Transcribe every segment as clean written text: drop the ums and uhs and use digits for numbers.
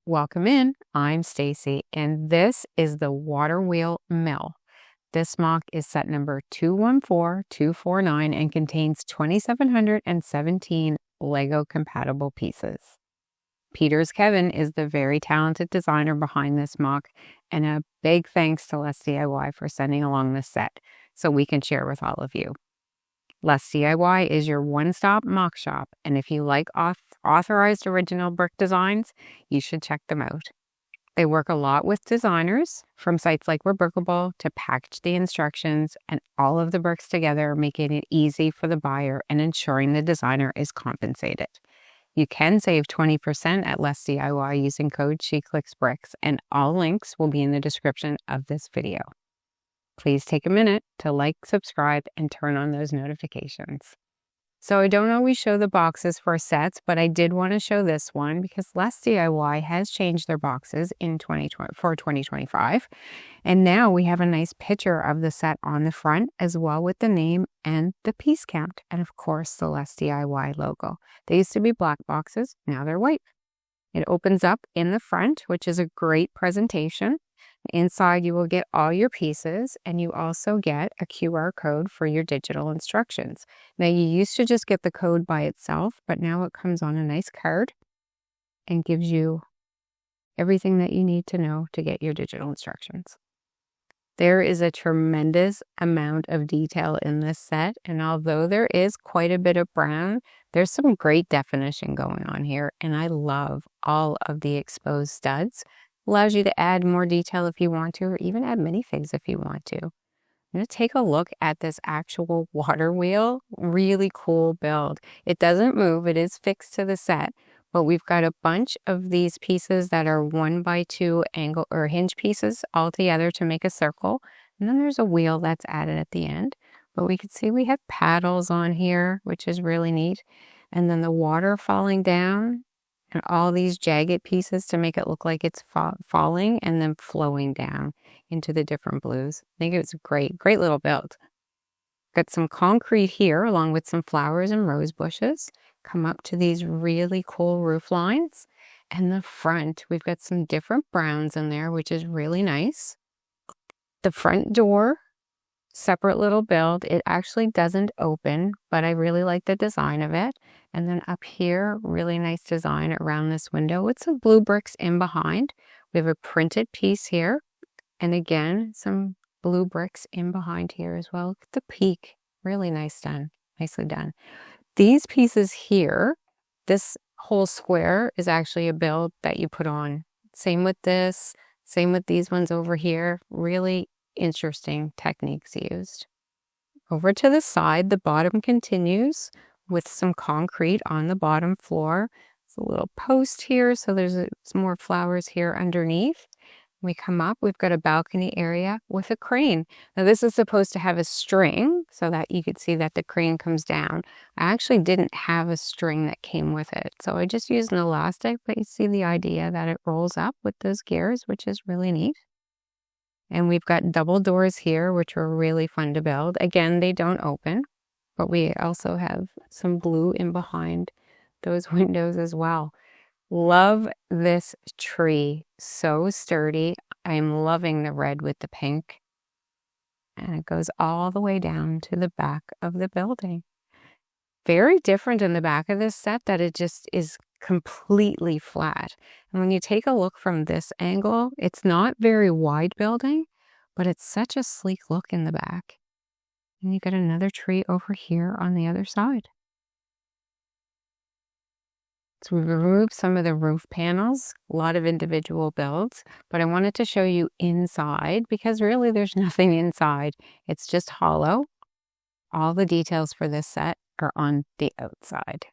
Welcome in. I'm Stacy, and this is the WaterMill. This mock is set number 214249 and contains 2,717 Lego compatible pieces. PeetersKevin is the very talented designer behind this mock, and a big thanks to LesDiy for sending along this set so we can share with all of you. LesDiy is your one-stop mock shop, and if you like authorized original brick designs, you should check them out. They work a lot with designers, from sites like Rebrickable to package the instructions and all of the bricks together, making it easy for the buyer and ensuring the designer is compensated. You can save 20% at LesDiy using code SheClicksBricks, and all links will be in the description of this video. Please take a minute to like, subscribe, and turn on those notifications. So I don't always show the boxes for sets, but I did want to show this one because LesDiy has changed their boxes in 2025. And now we have a nice picture of the set on the front as well, with the name and the piece count. And of course, the LesDiy logo. They used to be black boxes, now they're white. It opens up in the front, which is a great presentation. Inside, you will get all your pieces, and you also get a QR code for your digital instructions. Now, you used to just get the code by itself, but now it comes on a nice card and gives you everything that you need to know to get your digital instructions. There is a tremendous amount of detail in this set, and although there is quite a bit of brown, there's some great definition going on here, and I love all of the exposed studs. Allows you to add more detail if you want to, or even add minifigs if you want to. I'm going to take a look at this actual water wheel. Really cool build. It doesn't move, it is fixed to the set, but we've got a bunch of these pieces that are 1x2 angle or hinge pieces all together to make a circle. And then there's a wheel that's added at the end. But we can see we have paddles on here, which is really neat. And then the water falling down, and all these jagged pieces to make it look like it's falling and then flowing down into the different blues. I think it was a great little build. Got some concrete here along with some flowers and rose bushes. Come up to these really cool roof lines. And the front, we've got some different browns in there, which is really nice. The front door, separate little build. It actually doesn't open, but I really like the design of it. And then up here, really nice design around this window with some blue bricks in behind. We have a printed piece here. And again, some blue bricks in behind here as well. Look at the peak. Really nice done. Nicely done. These pieces here, this whole square is actually a build that you put on. Same with this. Same with these ones over here. Really interesting techniques used. Over to the side, the bottom continues with some concrete on the bottom floor. There's a little post here, so there's some more flowers here underneath. We come up, we've got a balcony area with a crane. Now this is supposed to have a string so that you could see that the crane comes down. I actually didn't have a string that came with it, so I just used an elastic, but you see the idea that it rolls up with those gears, which is really neat. And we've got double doors here, which are really fun to build. Again, they don't open, but we also have some blue in behind those windows as well. Love this tree. So sturdy. I'm loving the red with the pink. And it goes all the way down to the back of the building. Very different in the back of this set that it just is completely flat. And when you take a look from this angle, it's not very wide building, but it's such a sleek look in the back. And you got another tree over here on the other side. So we removed some of the roof panels, a lot of individual builds, but I wanted to show you inside because really there's nothing inside. It's just hollow. All the details for this set are on the outside.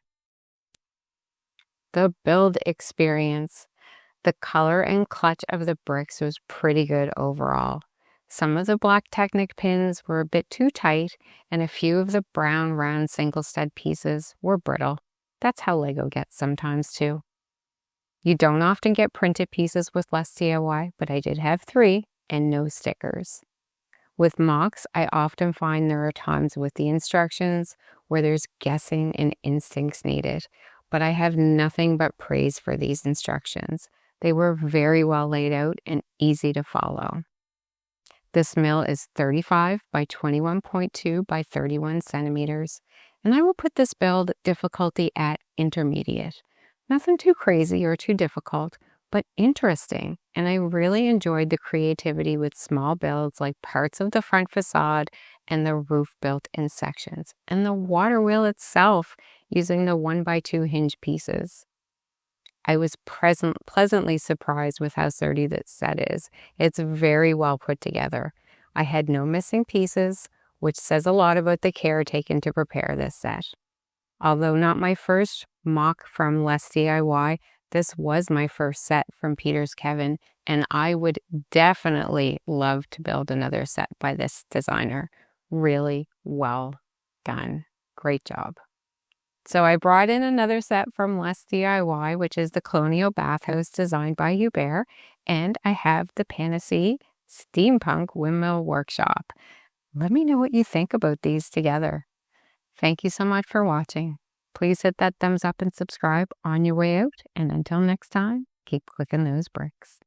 The build experience. The color and clutch of the bricks was pretty good overall. Some of the black Technic pins were a bit too tight, and a few of the brown round single stud pieces were brittle. That's how Lego gets sometimes too. You don't often get printed pieces with LesDiy, but I did have 3 and no stickers. With mocks, I often find there are times with the instructions where there's guessing and instincts needed, but I have nothing but praise for these instructions. They were very well laid out and easy to follow. This mill is 35 by 21.2 by 31 centimeters, and I will put this build difficulty at intermediate. Nothing too crazy or too difficult, but interesting, and I really enjoyed the creativity with small builds like parts of the front facade and the roof built in sections, and the water wheel itself using the 1x2 hinge pieces. I was pleasantly surprised with how sturdy this set is. It's very well put together. I had no missing pieces, which says a lot about the care taken to prepare this set. Although not my first mock from LesDiy, this was my first set from PeetersKevin, and I would definitely love to build another set by this designer. Really well done. Great job. So I brought in another set from LesDiy, which is the Colonial Bathhouse designed by Hubert, and I have the Panacea Steampunk Windmill Workshop. Let me know what you think about these together. Thank you so much for watching. Please hit that thumbs up and subscribe on your way out, and until next time, keep clicking those bricks.